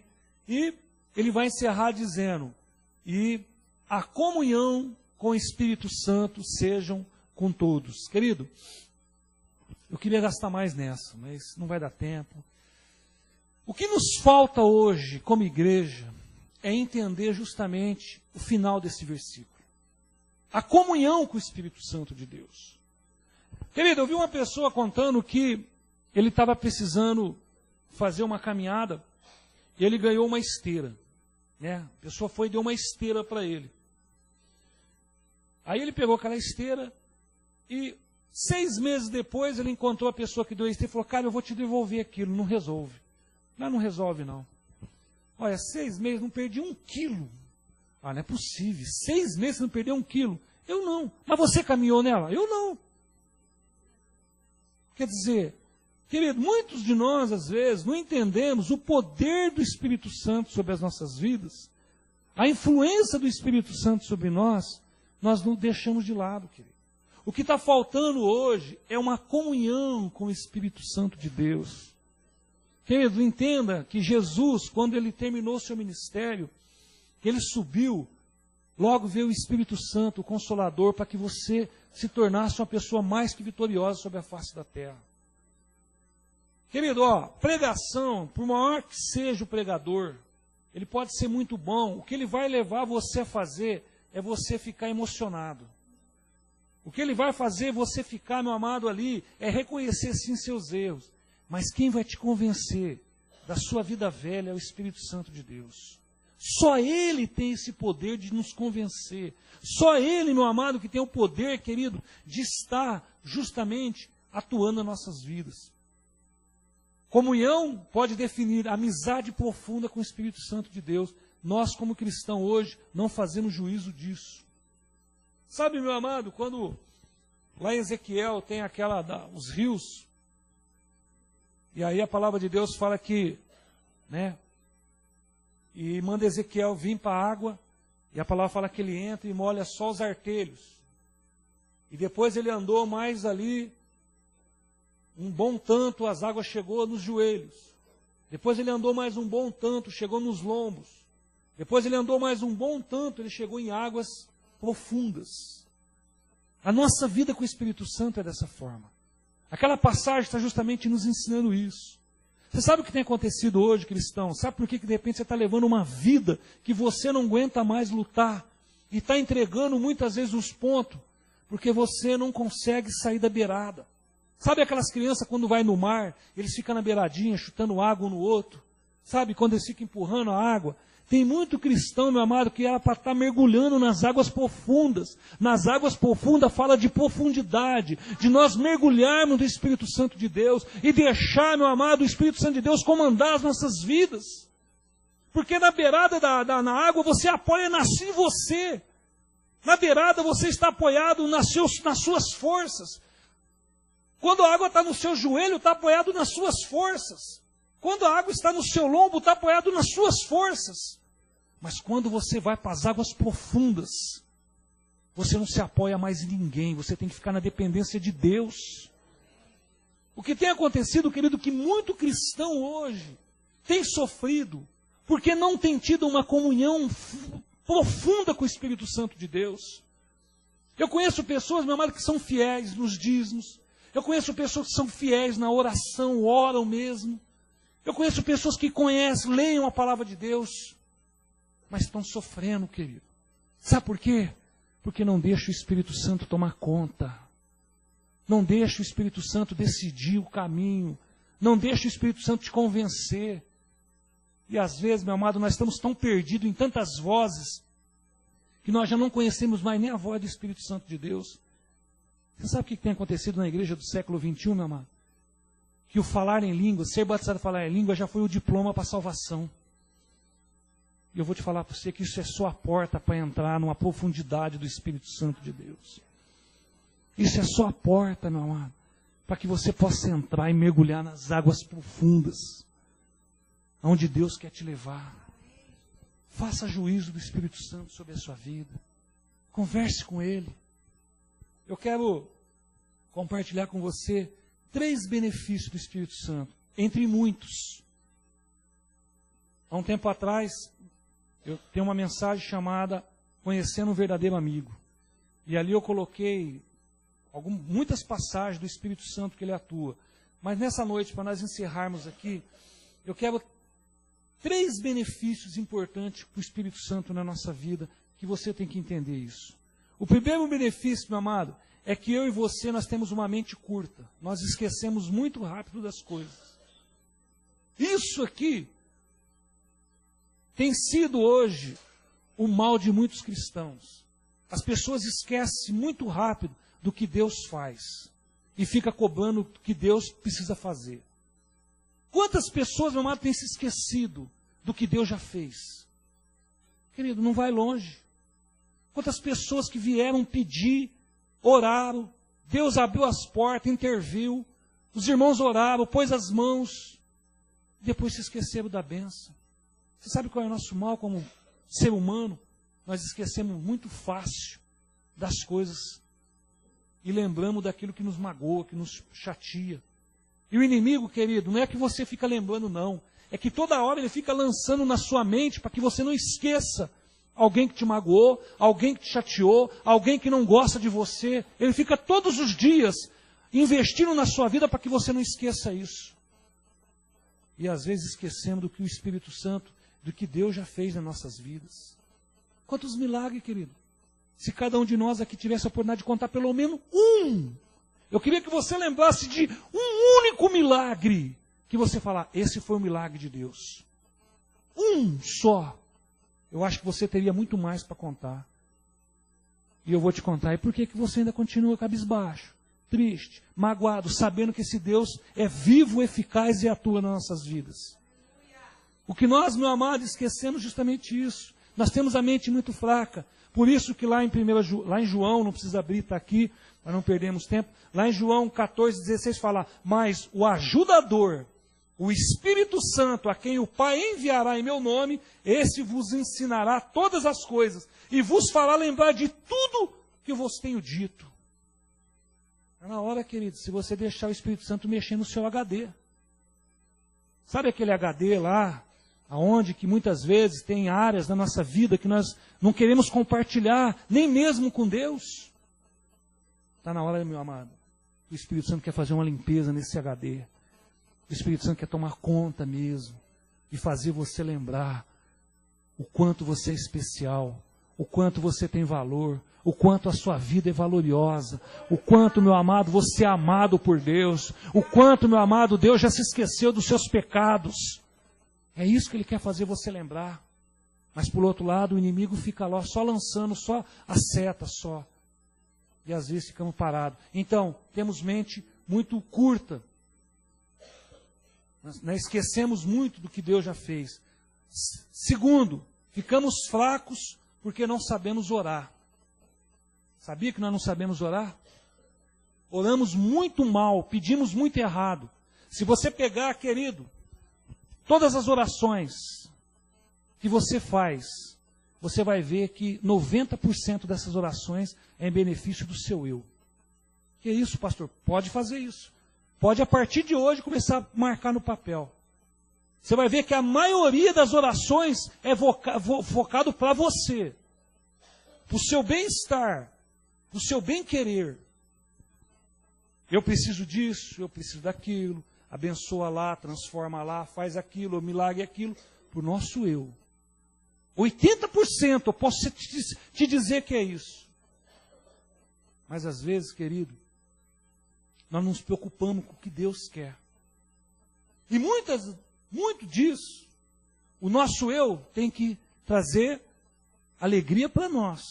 E ele vai encerrar dizendo, e a comunhão com o Espírito Santo sejam com todos. Querido, eu queria gastar mais nessa, mas não vai dar tempo. O que nos falta hoje, como igreja, é entender justamente o final desse versículo. A comunhão com o Espírito Santo de Deus. Querido, eu vi uma pessoa contando que ele estava precisando fazer uma caminhada e ele ganhou uma esteira. Né? A pessoa foi e deu uma esteira para ele. Aí ele pegou aquela esteira e 6 meses depois ele encontrou a pessoa que deu a esteira e falou, cara, eu vou te devolver aquilo, não resolve. Não resolve não. Olha, 6 meses, não perdi 1 quilo. Ah, não é possível, 6 meses você não perdeu 1 quilo. Eu não. Mas você caminhou nela? Eu não. Quer dizer, querido, muitos de nós, às vezes, não entendemos o poder do Espírito Santo sobre as nossas vidas. A influência do Espírito Santo sobre nós não deixamos de lado, querido. O que está faltando hoje é uma comunhão com o Espírito Santo de Deus. Querido, entenda que Jesus, quando ele terminou seu ministério, ele subiu, logo veio o Espírito Santo, o Consolador, para que você se tornasse uma pessoa mais que vitoriosa sobre a face da terra. Querido, pregação, por maior que seja o pregador, ele pode ser muito bom, o que ele vai levar você a fazer é você ficar emocionado. O que ele vai fazer você ficar, meu amado, ali, é reconhecer sim seus erros. Mas quem vai te convencer da sua vida velha é o Espírito Santo de Deus. Só Ele tem esse poder de nos convencer. Só Ele, meu amado, que tem o poder, querido, de estar justamente atuando nas nossas vidas. Comunhão pode definir amizade profunda com o Espírito Santo de Deus. Nós, como cristãos hoje, não fazemos juízo disso. Sabe, meu amado, quando lá em Ezequiel tem os rios, e aí a palavra de Deus fala que, né, e manda Ezequiel vir para a água, e a palavra fala que ele entra e molha só os artelhos. E depois ele andou mais ali, um bom tanto, as águas chegou nos joelhos. Depois ele andou mais um bom tanto, chegou nos lombos. Depois ele andou mais um bom tanto, ele chegou em águas profundas. A nossa vida com o Espírito Santo é dessa forma. Aquela passagem está justamente nos ensinando isso. Você sabe o que tem acontecido hoje, cristão? Sabe por que de repente você está levando uma vida que você não aguenta mais lutar? E está entregando muitas vezes os pontos, porque você não consegue sair da beirada. Sabe aquelas crianças quando vai no mar, eles ficam na beiradinha, chutando água um no outro? Sabe, quando eles ficam empurrando a água? Tem muito cristão, meu amado, que era para estar mergulhando nas águas profundas. Nas águas profundas fala de profundidade, de nós mergulharmos no Espírito Santo de Deus e deixar, meu amado, o Espírito Santo de Deus comandar as nossas vidas. Porque na beirada na água você apoia em você. Na beirada você está apoiado nas suas forças. Quando a água está no seu joelho, está apoiado nas suas forças. Quando a água está no seu lombo, está apoiado nas suas forças. Mas quando você vai para as águas profundas, você não se apoia mais em ninguém, você tem que ficar na dependência de Deus. O que tem acontecido, querido, que muito cristão hoje tem sofrido, porque não tem tido uma comunhão profunda com o Espírito Santo de Deus. Eu conheço pessoas, meu amado, que são fiéis nos dízimos. Eu conheço pessoas que são fiéis na oração, oram mesmo. Eu conheço pessoas que conhecem, leiam a palavra de Deus, mas estão sofrendo, querido. Sabe por quê? Porque não deixa o Espírito Santo tomar conta. Não deixa o Espírito Santo decidir o caminho. Não deixa o Espírito Santo te convencer. E às vezes, meu amado, nós estamos tão perdidos em tantas vozes que nós já não conhecemos mais nem a voz do Espírito Santo de Deus. Você sabe o que tem acontecido na igreja do século XXI, meu amado? Que o falar em língua, ser batizado e falar em língua já foi o diploma para a salvação. E eu vou te falar para você que isso é só a porta para entrar numa profundidade do Espírito Santo de Deus. Isso é só a porta, meu amado, para que você possa entrar e mergulhar nas águas profundas, onde Deus quer te levar. Faça juízo do Espírito Santo sobre a sua vida. Converse com Ele. Eu quero compartilhar com você 3 benefícios do Espírito Santo, entre muitos. Há um tempo atrás, eu tenho uma mensagem chamada Conhecendo um Verdadeiro Amigo. E ali eu coloquei muitas passagens do Espírito Santo que ele atua. Mas nessa noite, para nós encerrarmos aqui, eu quero 3 benefícios importantes para o Espírito Santo na nossa vida, que você tem que entender isso. O primeiro benefício, meu amado, é que eu e você, nós temos uma mente curta. Nós esquecemos muito rápido das coisas. Isso aqui tem sido hoje o mal de muitos cristãos. As pessoas esquecem muito rápido do que Deus faz e fica cobrando o que Deus precisa fazer. Quantas pessoas, meu amado, têm se esquecido do que Deus já fez? Querido, não vai longe. Quantas pessoas que vieram pedir, oraram, Deus abriu as portas, interviu, os irmãos oraram, pôs as mãos, depois se esqueceram da bênção. Você sabe qual é o nosso mal como ser humano? Nós esquecemos muito fácil das coisas e lembramos daquilo que nos magoa, que nos chateia. E o inimigo, querido, não é que você fica lembrando, não. É que toda hora ele fica lançando na sua mente para que você não esqueça alguém que te magoou, alguém que te chateou, alguém que não gosta de você. Ele fica todos os dias investindo na sua vida para que você não esqueça isso. E às vezes esquecendo do que o Espírito Santo, do que Deus já fez nas nossas vidas. Quantos milagres, querido. Se cada um de nós aqui tivesse a oportunidade de contar pelo menos um. Eu queria que você lembrasse de um único milagre. Que você falar, esse foi o milagre de Deus. Um só. Eu acho que você teria muito mais para contar. E eu vou te contar. E por que você ainda continua cabisbaixo, triste, magoado, sabendo que esse Deus é vivo, eficaz e atua nas nossas vidas? O que nós, meu amado, esquecemos justamente isso. Nós temos a mente muito fraca. Por isso que lá em João, não precisa abrir, está aqui, para não perdermos tempo. Lá em João 14,16 fala, mas o ajudador, o Espírito Santo, a quem o Pai enviará em meu nome, esse vos ensinará todas as coisas e vos fará lembrar de tudo que eu vos tenho dito. É na hora, querido, se você deixar o Espírito Santo mexer no seu HD. Sabe aquele HD lá, aonde que muitas vezes tem áreas da nossa vida que nós não queremos compartilhar, nem mesmo com Deus? Está na hora, meu amado. O Espírito Santo quer fazer uma limpeza nesse HD. O Espírito Santo quer tomar conta mesmo e fazer você lembrar o quanto você é especial, o quanto você tem valor, o quanto a sua vida é valoriosa, o quanto, meu amado, você é amado por Deus, o quanto, meu amado, Deus já se esqueceu dos seus pecados. É isso que Ele quer fazer você lembrar. Mas, por outro lado, o inimigo fica lá só lançando, só a seta, só. E às vezes ficamos parados. Então, temos mente muito curta. Nós esquecemos muito do que Deus já fez. Segundo, ficamos fracos porque não sabemos orar. Sabia que nós não sabemos orar? Oramos muito mal, pedimos muito errado. Se você pegar, querido, todas as orações que você faz, você vai ver que 90% dessas orações é em benefício do seu eu. Que isso, pastor? Pode fazer isso. Pode, a partir de hoje, começar a marcar no papel. Você vai ver que a maioria das orações é focado para você. Para o seu bem-estar, para o seu bem-querer. Eu preciso disso, eu preciso daquilo. Abençoa lá, transforma lá, faz aquilo, milagre aquilo. Para o nosso eu. 80% eu posso te dizer que é isso. Mas às vezes, querido, nós não nos preocupamos com o que Deus quer. E muito disso, o nosso eu tem que trazer alegria para nós.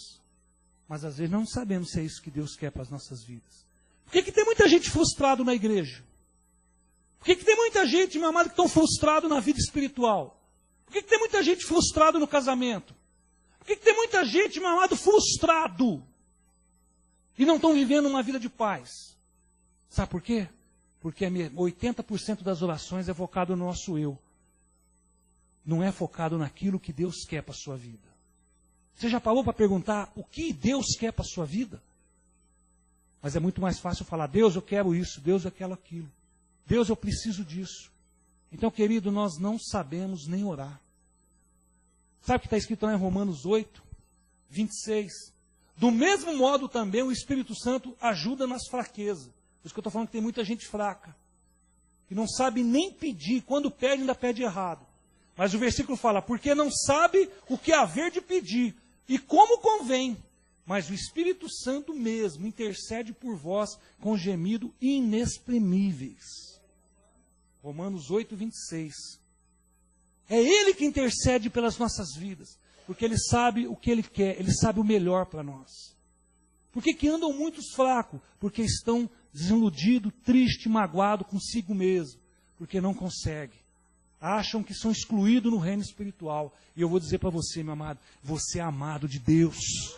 Mas às vezes não sabemos se é isso que Deus quer para as nossas vidas. Por que tem muita gente frustrada na igreja? Por que tem muita gente, meu amado, que estão frustrados na vida espiritual? Por que tem muita gente frustrada no casamento? Por que tem muita gente, meu amado, frustrado e não estão vivendo uma vida de paz? Sabe por quê? Porque 80% das orações é focado no nosso eu. Não é focado naquilo que Deus quer para a sua vida. Você já parou para perguntar o que Deus quer para a sua vida? Mas é muito mais fácil falar, Deus, eu quero isso, Deus, eu quero aquilo. Deus, eu preciso disso. Então, querido, nós não sabemos nem orar. Sabe o que está escrito lá em Romanos 8, 26? Do mesmo modo também o Espírito Santo ajuda nas fraquezas. Por isso que eu estou falando que tem muita gente fraca, que não sabe nem pedir, quando pede ainda pede errado. Mas o versículo fala, porque não sabe o que haver de pedir, e como convém. Mas o Espírito Santo mesmo intercede por vós com gemido inexprimíveis. Romanos 8, 26. É Ele que intercede pelas nossas vidas, porque Ele sabe o que Ele quer, Ele sabe o melhor para nós. Por que andam muitos fracos? Porque estão desiludidos, tristes, magoados consigo mesmo, porque não conseguem. Acham que são excluídos no reino espiritual. E eu vou dizer para você, meu amado, você é amado de Deus.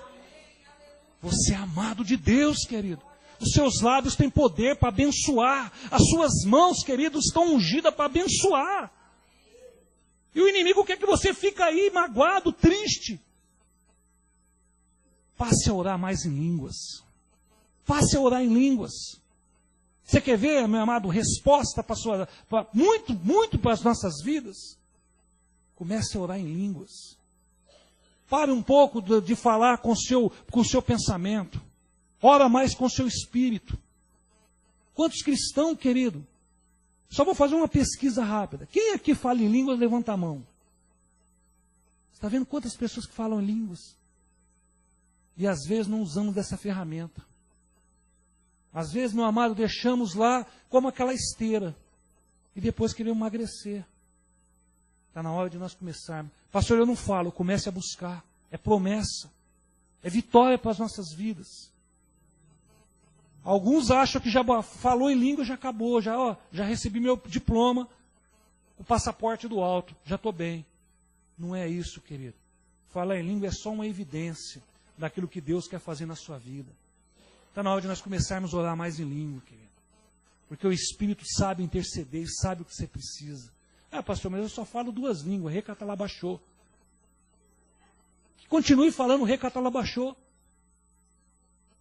Você é amado de Deus, querido. Os seus lábios têm poder para abençoar. As suas mãos, querido, estão ungidas para abençoar. E o inimigo quer que você fique aí magoado, triste. Passe a orar mais em línguas. Passe a orar em línguas. Você quer ver, meu amado, resposta para muito para as nossas vidas? Comece a orar em línguas. Pare um pouco de falar com o seu pensamento. Ora mais com o seu espírito. Quantos cristãos, querido? Só vou fazer uma pesquisa rápida. Quem aqui fala em línguas, levanta a mão. Você está vendo quantas pessoas que falam em línguas? E às vezes não usamos dessa ferramenta. Às vezes, meu amado, deixamos lá como aquela esteira. E depois queremos emagrecer. Está na hora de nós começarmos. Pastor, eu não falo, comece a buscar. É promessa. É vitória para as nossas vidas. Alguns acham que já falou em língua, já acabou. Já recebi meu diploma, o passaporte do alto. Já estou bem. Não é isso, querido. Falar em língua é só uma evidência daquilo que Deus quer fazer na sua vida. Está na hora de nós começarmos a orar mais em língua, querido. Porque o Espírito sabe interceder, sabe o que você precisa. Ah, pastor, mas eu só falo 2 línguas, recatalabachô. Que continue falando recatalabachô.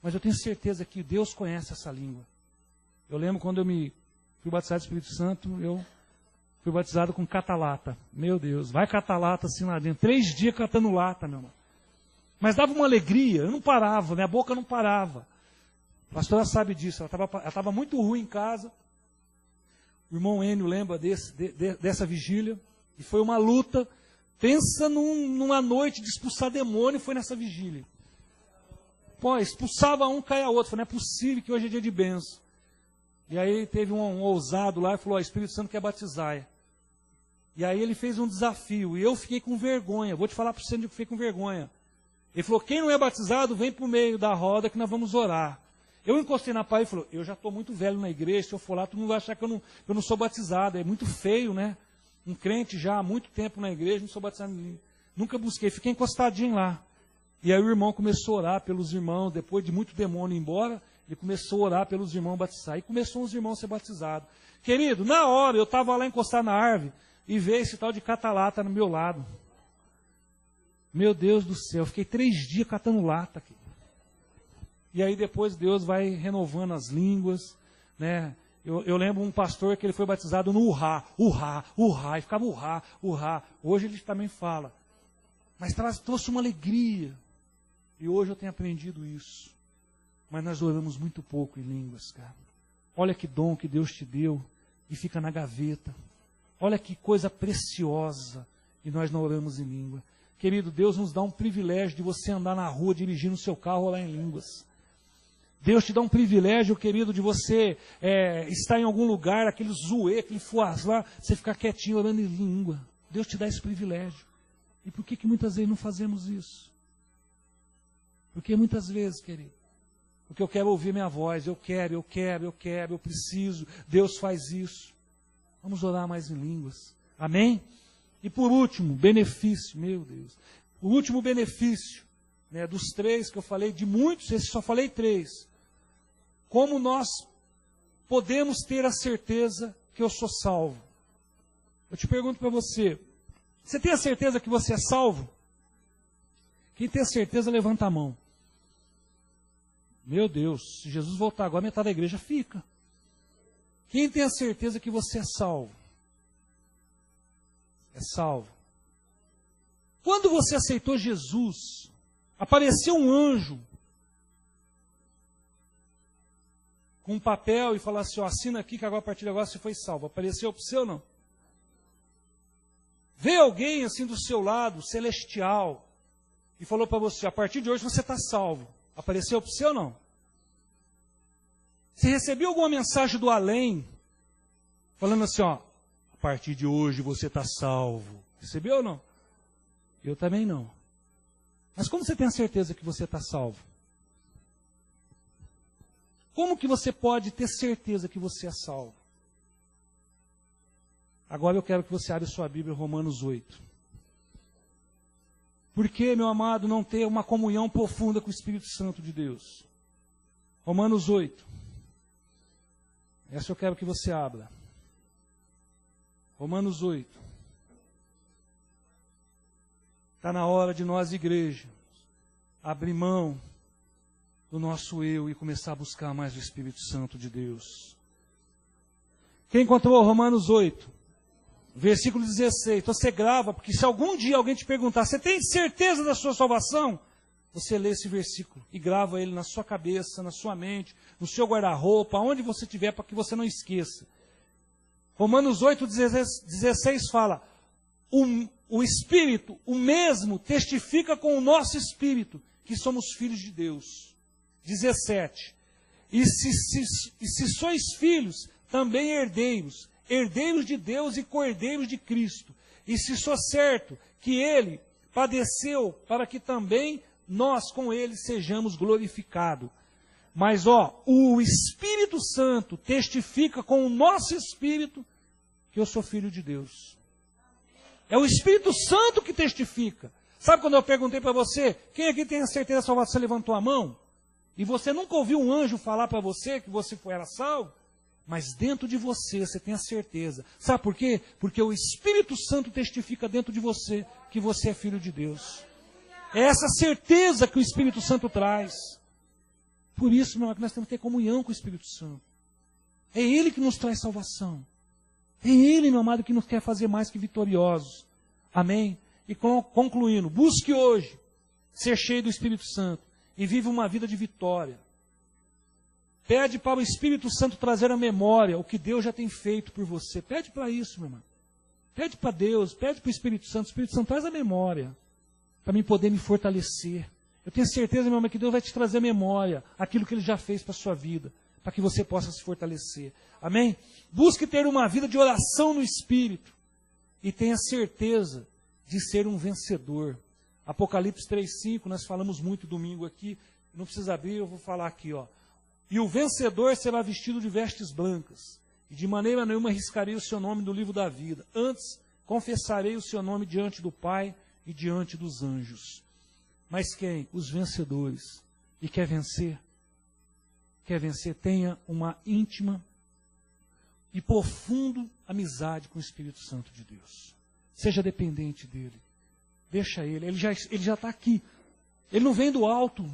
Mas eu tenho certeza que Deus conhece essa língua. Eu lembro quando eu me fui batizado do Espírito Santo, eu fui batizado com catalata. Meu Deus, vai catalata assim lá dentro. 3 dias catando lata, meu irmão. Mas dava uma alegria, eu não parava, minha boca não parava. A pastora sabe disso, ela estava muito ruim em casa. O irmão Enio lembra dessa vigília. E foi uma luta. Pensa numa noite de expulsar demônio, foi nessa vigília. Pô, expulsava um, caia outro. Falei, não é possível que hoje é dia de bênção. E aí teve um ousado lá e falou, o Espírito Santo quer batizar. E aí ele fez um desafio. E eu fiquei com vergonha. Vou te falar para você onde eu fiquei com vergonha. Ele falou, quem não é batizado, vem para o meio da roda que nós vamos orar. Eu encostei na parede e falei, eu já estou muito velho na igreja, se eu for lá, todo mundo vai achar que eu não sou batizado. É muito feio, né? Um crente já há muito tempo na igreja, não sou batizado. Nunca busquei, fiquei encostadinho lá. E aí o irmão começou a orar pelos irmãos, depois de muito demônio ir embora, ele começou a orar pelos irmãos batizar. E começou os irmãos a ser batizados. Querido, na hora eu estava lá encostado na árvore e veio esse tal de catalata no meu lado. Meu Deus do céu, eu fiquei 3 dias catando lata aqui. E aí depois Deus vai renovando as línguas, né? Eu lembro um pastor que ele foi batizado no urrá, urrá, urrá, e ficava urrá, urrá. Hoje ele também fala. Mas trouxe uma alegria. E hoje eu tenho aprendido isso. Mas nós oramos muito pouco em línguas, cara. Olha que dom que Deus te deu e fica na gaveta. Olha que coisa preciosa e nós não oramos em língua. Querido, Deus nos dá um privilégio de você andar na rua dirigindo o seu carro, orar em línguas. Deus te dá um privilégio, querido, de você estar em algum lugar, aquele zoê, aquele fuazá, você ficar quietinho orando em língua. Deus te dá esse privilégio. E por que muitas vezes não fazemos isso? Porque muitas vezes, querido, porque eu quero ouvir minha voz, eu preciso, Deus faz isso. Vamos orar mais em línguas. Amém? E por último, benefício, meu Deus. O último benefício, né, dos 3 que eu falei, de muitos, esse só falei 3. Como nós podemos ter a certeza que eu sou salvo? Eu te pergunto para você, você tem a certeza que você é salvo? Quem tem a certeza, levanta a mão. Meu Deus, se Jesus voltar agora, metade da igreja fica. Quem tem a certeza que você é salvo? É salvo. Quando você aceitou Jesus, apareceu um anjo com um papel e falou assim, ó, assina aqui que agora, a partir de agora você foi salvo. Apareceu para você ou não? Veio alguém assim do seu lado, celestial, e falou para você, a partir de hoje você está salvo. Apareceu para você ou não? Você recebeu alguma mensagem do além, falando assim, ó, a partir de hoje você está salvo. Recebeu ou não? Eu também não. Mas como você tem a certeza que você está salvo? Como que você pode ter certeza que você é salvo? Agora eu quero que você abra sua Bíblia, Romanos 8. Por que, meu amado, não ter uma comunhão profunda com o Espírito Santo de Deus? Romanos 8. Essa eu quero que você abra. Romanos 8. Está na hora de nós, igreja, abrir mão do nosso eu e começar a buscar mais o Espírito Santo de Deus. Quem encontrou Romanos 8? Versículo 16. Então você grava, porque se algum dia alguém te perguntar, você tem certeza da sua salvação? Você lê esse versículo e grava ele na sua cabeça, na sua mente, no seu guarda-roupa, aonde você estiver, para que você não esqueça. Romanos 8, 16 fala, o Espírito, o mesmo, testifica com o nosso Espírito, que somos filhos de Deus. 17. E se sois filhos, também herdeiros, herdeiros de Deus e co-herdeiros de Cristo. E se sou certo que Ele padeceu para que também nós com Ele sejamos glorificados. Mas o Espírito Santo testifica com o nosso Espírito que eu sou filho de Deus. É o Espírito Santo que testifica. Sabe quando eu perguntei para você, quem aqui tem a certeza da salvação, você levantou a mão? E você nunca ouviu um anjo falar para você que você era salvo? Mas dentro de você tem a certeza. Sabe por quê? Porque o Espírito Santo testifica dentro de você que você é filho de Deus. É essa certeza que o Espírito Santo traz. Por isso, meu amado, nós temos que ter comunhão com o Espírito Santo. É Ele que nos traz salvação. É Ele, meu amado, que nos quer fazer mais que vitoriosos. Amém? E concluindo, busque hoje ser cheio do Espírito Santo e vive uma vida de vitória. Pede para o Espírito Santo trazer à memória o que Deus já tem feito por você. Pede para isso, meu irmão. Pede para Deus, pede para o Espírito Santo traz a memória, para mim poder me fortalecer. Eu tenho certeza, meu irmão, que Deus vai te trazer à memória aquilo que Ele já fez para a sua vida, para que você possa se fortalecer. Amém? Busque ter uma vida de oração no Espírito e tenha certeza de ser um vencedor. Apocalipse 3:5, nós falamos muito domingo aqui, não precisa abrir, eu vou falar aqui, E o vencedor será vestido de vestes brancas, e de maneira nenhuma riscarei o seu nome do livro da vida. Antes, confessarei o seu nome diante do Pai e diante dos anjos. Mas quem? Os vencedores. E quer vencer? Quer vencer? Tenha uma íntima e profunda amizade com o Espírito Santo de Deus. Seja dependente dele. Deixa ele. Ele já está aqui. Ele não vem do alto.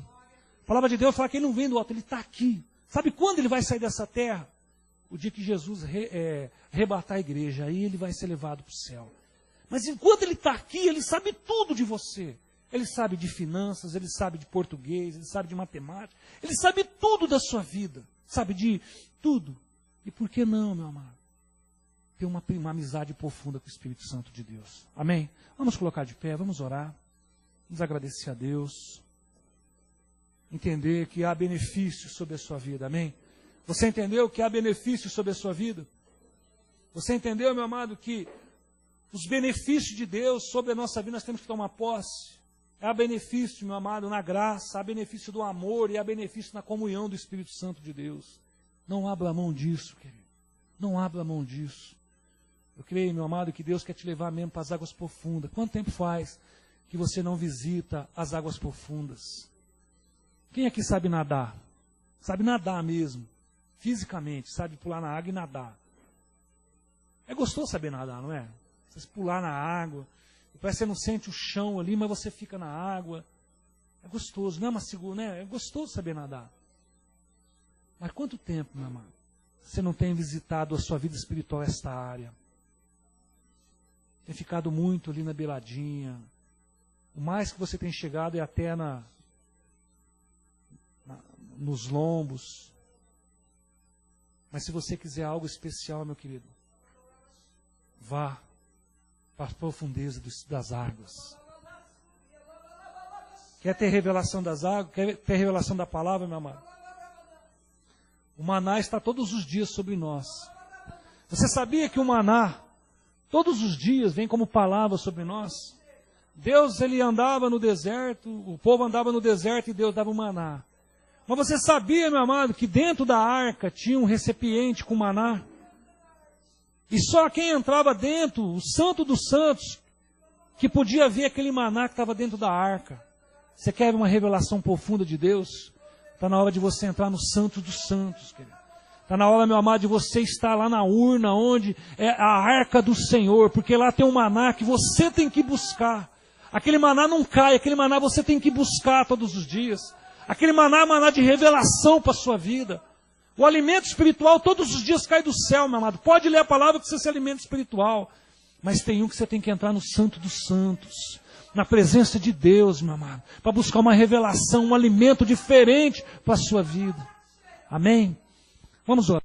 A palavra de Deus fala que ele não vem do alto, ele está aqui. Sabe quando ele vai sair dessa terra? O dia que Jesus arrebatar a igreja, aí ele vai ser levado para o céu. Mas enquanto ele está aqui, ele sabe tudo de você. Ele sabe de finanças, ele sabe de português, ele sabe de matemática, ele sabe tudo da sua vida, sabe de tudo. E por que não, meu amado? Ter uma amizade profunda com o Espírito Santo de Deus. Amém? Vamos colocar de pé, vamos orar, vamos agradecer a Deus. entender que há benefícios sobre a sua vida, amém? Você entendeu que há benefícios sobre a sua vida? Você entendeu, meu amado, que os benefícios de Deus sobre a nossa vida nós temos que tomar posse? Há benefício, meu amado, na graça, há benefício do amor e há benefício na comunhão do Espírito Santo de Deus. Não abra mão disso, querido. Não abra mão disso. Eu creio, meu amado, que Deus quer te levar mesmo para as águas profundas. Quanto tempo faz que você não visita as águas profundas? Quem aqui sabe nadar? Sabe nadar mesmo, fisicamente, sabe pular na água e nadar. É gostoso saber nadar, não é? Você pular na água, parece que você não sente o chão ali, mas você fica na água. É gostoso, não é uma segura, né? É gostoso saber nadar. Mas quanto tempo, meu amado, você não tem visitado a sua vida espiritual esta área? Tem ficado muito ali na beiradinha. O mais que você tem chegado é até nos lombos. Mas se você quiser algo especial, meu querido, vá para a profundeza das águas. Quer ter revelação das águas? Quer ter revelação da palavra, meu amado? O maná está todos os dias sobre nós. Você sabia que o maná, todos os dias, vem como palavra sobre nós? Deus, ele andava no deserto, o povo andava no deserto e Deus dava o maná. Mas você sabia, meu amado, que dentro da arca tinha um recipiente com maná? E só quem entrava dentro, o santo dos santos, que podia ver aquele maná que estava dentro da arca. Você quer uma revelação profunda de Deus? Está na hora de você entrar no santo dos santos, querido. Está na hora, meu amado, de você estar lá na urna, onde é a arca do Senhor, porque lá tem um maná que você tem que buscar. Aquele maná não cai, aquele maná você tem que buscar todos os dias. Aquele maná é maná de revelação para a sua vida. O alimento espiritual todos os dias cai do céu, meu amado. Pode ler a palavra que você se alimenta espiritual. Mas tem um que você tem que entrar no santo dos santos. Na presença de Deus, meu amado. Para buscar uma revelação, um alimento diferente para a sua vida. Amém? Vamos orar.